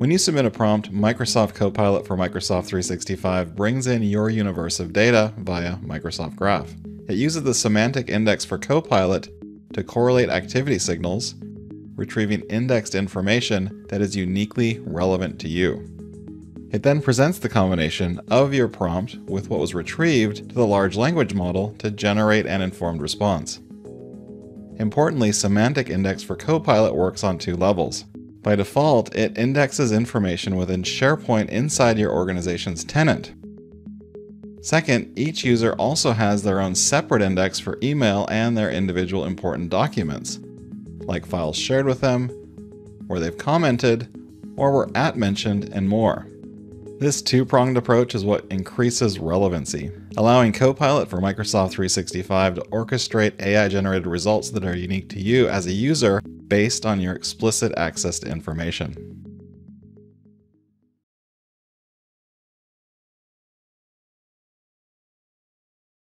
When you submit a prompt, Microsoft Copilot for Microsoft 365 brings in your universe of data via Microsoft Graph. It uses the Semantic Index for Copilot to correlate activity signals, retrieving indexed information that is uniquely relevant to you. It then presents the combination of your prompt with what was retrieved to the large language model to generate an informed response. Importantly, Semantic Index for Copilot works on two levels. By default, it indexes information within SharePoint inside your organization's tenant. Second, each user also has their own separate index for email and their individual important documents, like files shared with them, where they've commented, or were @mentioned, and more. This two-pronged approach is what increases relevancy, allowing Copilot for Microsoft 365 to orchestrate AI-generated results that are unique to you as a user based on your explicit access to information.